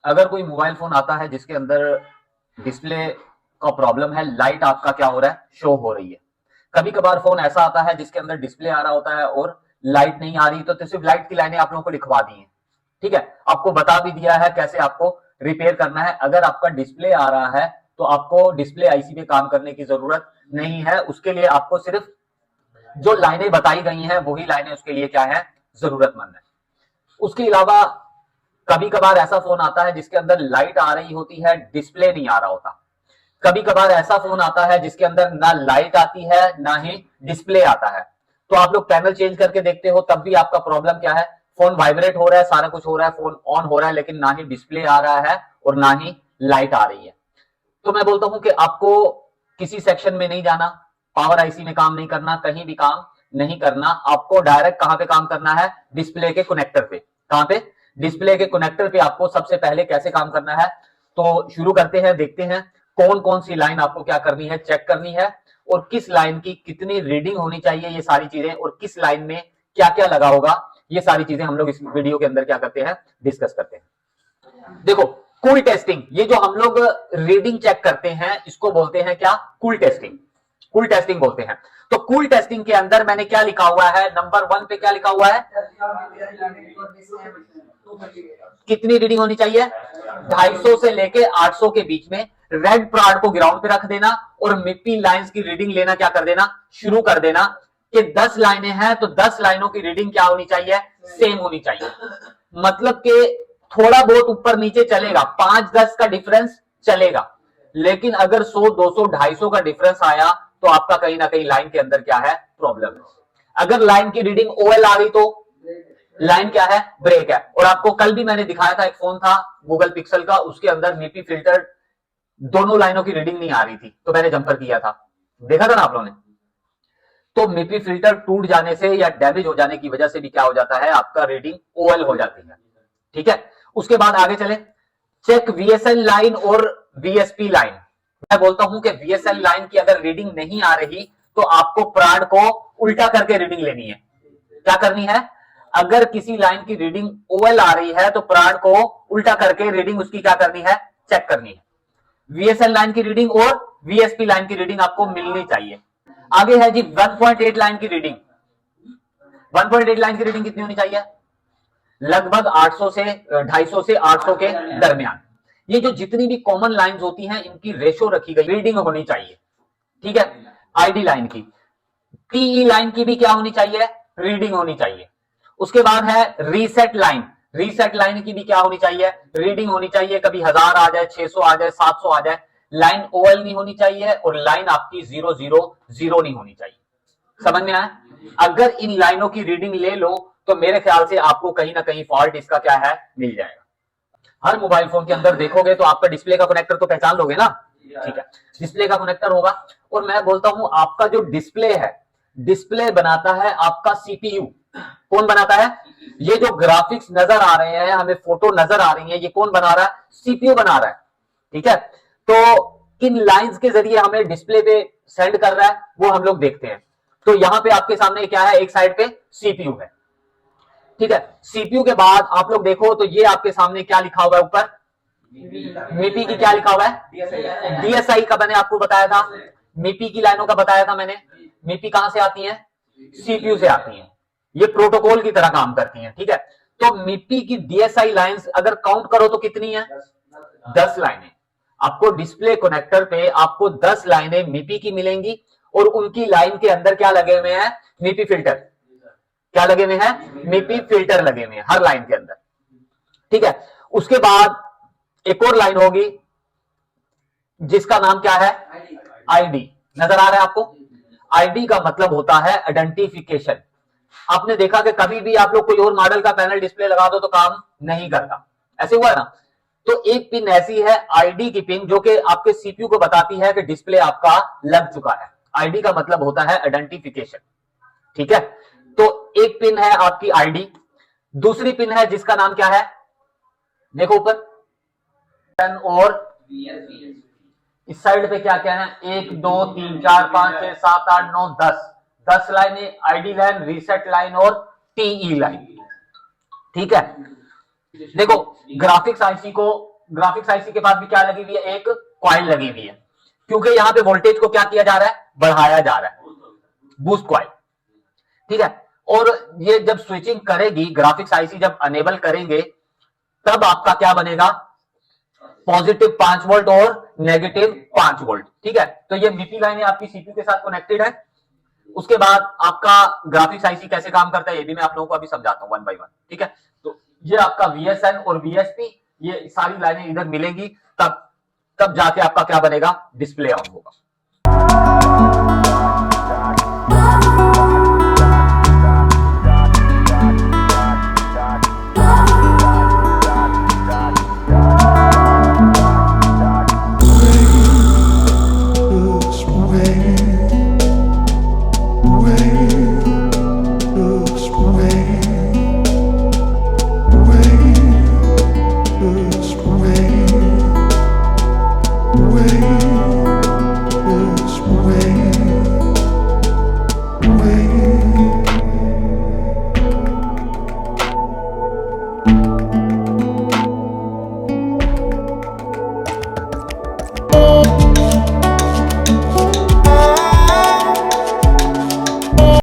अगर कोई mobile phone आता है जिसके अंदर डिस्प्ले का प्रॉब्लम है, लाइट आपका क्या हो रहा है, शो हो रही है। कभी कभार फोन ऐसा आता है जिसके अंदर डिस्प्ले आ रहा होता है और लाइट नहीं आ रही, तो सिर्फ लाइट की लाइनें आप लोगों को लिखवा दी है। ठीक है, आपको बता भी दिया है कैसे आपको रिपेयर करना है। अगर आपका डिस्प्ले आ रहा है तो आपको डिस्प्ले आईसी में काम करने की जरूरत नहीं है। उसके लिए आपको सिर्फ जो लाइनें बताई गई हैं वही लाइनें उसके लिए क्या है, जरूरतमंद है। उसके अलावा कभी कभार ऐसा फोन आता है जिसके अंदर लाइट आ रही होती है, डिस्प्ले नहीं आ रहा होता। कभी कभार ऐसा फोन आता है जिसके अंदर ना लाइट आती है ना ही डिस्प्ले आता है। तो आप लोग पैनल चेंज करके देखते हो तब भी आपका प्रॉब्लम क्या है, फोन वाइब्रेट हो रहा है, सारा कुछ हो रहा है, फोन ऑन हो रहा है, लेकिन ना ही डिस्प्ले आ रहा है और ना ही लाइट आ रही है। तो मैं बोलता हूं कि आपको किसी सेक्शन में नहीं जाना, पावर आईसी में काम नहीं करना, कहीं भी काम नहीं करना। आपको डायरेक्ट कहां पे काम करना है, डिस्प्ले के कनेक्टर पे। कहां पे, डिस्प्ले के कनेक्टर पे आपको सबसे पहले कैसे काम करना है। तो शुरू करते हैं, देखते हैं कौन कौन सी लाइन आपको क्या करनी है, चेक करनी है, और किस लाइन की कितनी रीडिंग होनी चाहिए, ये सारी चीजें, और किस लाइन में क्या क्या लगा होगा, ये सारी चीजें हम लोग इस वीडियो के अंदर क्या करते हैं, डिस्कस करते हैं। देखो, कूल टेस्टिंग, ये जो हम लोग रीडिंग चेक करते हैं इसको बोलते हैं क्या, कूल टेस्टिंग। कूल टेस्टिंग बोलते हैं। तो कूल टेस्टिंग के अंदर मैंने क्या लिखा हुआ है, नंबर 1 पे क्या लिखा हुआ है, कितनी रीडिंग होनी चाहिए, 250 से लेके 800 के बीच में। रेड प्राड को ग्राउंड पे रख देना और मिप्पी लाइंस की रीडिंग लेना क्या कर देना, शुरू कर देना। कि 10 लाइनें हैं तो 10 लाइनों की रीडिंग क्या होनी चाहिए, सेम होनी चाहिए। मतलब कि थोड़ा बहुत ऊपर नीचे चलेगा, 5-10 का डिफरेंस चलेगा, लेकिन अगर 100, 200, 250 का डिफरेंस आया तो आपका कहीं ना कहीं लाइन के अंदर क्या है, प्रॉब्लम है। अगर लाइन की रीडिंग ओएल आ रही तो लाइन क्या है, ब्रेक है। और आपको कल भी मैंने दिखाया था, एक फोन था गूगल पिक्सल का, उसके अंदर मीपी फिल्टर दोनों लाइनों की रीडिंग नहीं आ रही थी, तो मैंने जंपर किया था, देखा था ना आप लोगों ने। तो मीपी फिल्टर टूट जाने से या डैमेज हो जाने की वजह से भी क्या हो जाता है, आपका रीडिंग ओएल हो जाती है। ठीक है, उसके बाद आगे चले, चेक वीएसएल लाइन और वीएसपी लाइन। मैं बोलता हूं कि वीएसएल लाइन की अगर रीडिंग नहीं आ रही तो आपको प्राड को उल्टा करके रीडिंग लेनी है। क्या करनी है, अगर किसी लाइन की रीडिंग ओएल आ रही है तो प्राड को उल्टा करके रीडिंग उसकी क्या करनी है, चेक करनी है। वीएसएल लाइन की रीडिंग और वीएसपी लाइन की रीडिंग आपको मिलनी चाहिए। आगे है जी 1.8 लाइन की रीडिंग। 1.8 लाइन की रीडिंग कितनी होनी चाहिए, लगभग 800 से 250 से 800 के दरमियान। ये जो जितनी भी कॉमन लाइंस होती हैं इनकी रेशो रखी गई, रीडिंग होनी चाहिए। ठीक है, आईडी लाइन की, टीई लाइन की भी क्या होनी चाहिए, रीडिंग होनी चाहिए। उसके बाद है रीसेट लाइन। रीसेट लाइन की भी क्या होनी चाहिए, रीडिंग होनी चाहिए। कभी 1000 आ जाए, 600 आ जाए, 700 आ जाए, लाइन ओएल नहीं होनी चाहिए और लाइन आपकी 000 नहीं होनी चाहिए। समझ में आया। अगर इन लाइनों की रीडिंग ले लो तो मेरे ख्याल से आपको कहीं ना कहीं फॉल्ट इसका क्या है, मिल जाएगा। हर मोबाइल फोन के अंदर देखोगे तो आपका डिस्प्ले का कनेक्टर तो पहचान लोगे ना। ठीक है, डिस्प्ले का कनेक्टर होगा। और मैं बोलता हूं आपका जो डिस्प्ले है, डिस्प्ले बनाता है आपका सीपीयू। कौन बनाता है, ये जो ग्राफिक्स नजर आ रहे हैं, हमें फोटो नजर आ रही है, ये कौन बना रहा है, सीपीयू बना रहा है। ठीक है, तो किन लाइंस के जरिए हमें डिस्प्ले पे सेंड कर रहा है वो हम लोग देखते हैं। तो यहां पे आपके सामने क्या है, एक साइड पे सीपीयू है। ठीक है, सीपीयू के बाद आप लोग देखो तो ये आपके सामने क्या लिखा हुआ है ऊपर, मीपी की क्या लिखा हुआ है, डीएसआई का मैंने आपको बताया था, मीपी की लाइनों का बताया था मैंने। मीपी कहां से आती है, सीपीयू से आती है, ये प्रोटोकॉल की तरह काम करती हैं। ठीक है, तो मीपी की डीएसआई लाइंस अगर काउंट करो तो कितनी है, 10 लाइनें। आपको डिस्प्ले कनेक्टर पे आपको 10 लाइनें मीपी की मिलेंगी और उनकी लाइन के अंदर क्या लगे हुए हैं, मीपी फिल्टर। क्या लगे हुए हैं, मीपी फिल्टर लगे हुए हैं हर लाइन के अंदर। ठीक है, उसके बाद एक और लाइन होगी जिसका नाम क्या है, आईडी। नजर आ रहा है आपको, आईडी का मतलब होता है आइडेंटिफिकेशन। आपने देखा कि कभी भी आप लोग कोई और मॉडल का पैनल डिस्प्ले लगा दो तो काम नहीं करता, ऐसे हुआ है ना। तो एक पिन ऐसी है आईडी की पिन जो कि आपके सीपीयू को बताती है कि डिस्प्ले आपका लग चुका है। आईडी का मतलब होता है आइडेंटिफिकेशन। ठीक है, तो एक पिन है आपकी आईडी, दूसरी पिन है जिसका नाम क्या है, देखो ऊपर, और इस साइड पे क्या क्या है, 1 2 3 4 5 6 7 8 9 10 10 लाइनें आईडी लाइन, रीसेट लाइन और टीई लाइन। ठीक है, देखो ग्राफिक्स आईसी के पास भी क्या लगी हुई है, एक कॉइल लगी हुई है, क्योंकि यहां पे वोल्टेज को क्या किया जा रहा है, बढ़ाया जा रहा है, बूस्ट कॉइल। ठीक है, और ये जब स्विचिंग करेगी, ग्राफिक्स आईसी जब अनेबल करेंगे, तब आपका क्या बनेगा, पॉजिटिव 5 वोल्ट और नेगेटिव 5 वोल्ट। ठीक है, तो ये मिपी लाइनें आपकी सीपीयू के साथ कनेक्टेड है। उसके बाद आपका ग्राफिक्स आईसी कैसे काम करता है, ये भी मैं आप लोगों को अभी समझाता हूं वन बाय वन। ठीक है, तो ये आपका वीएसएन और वीएसपी, ये सारी लाइनें इधर मिलेंगी, तब तब जाके आपका क्या बनेगा, डिस्प्ले ऑन होगा। Way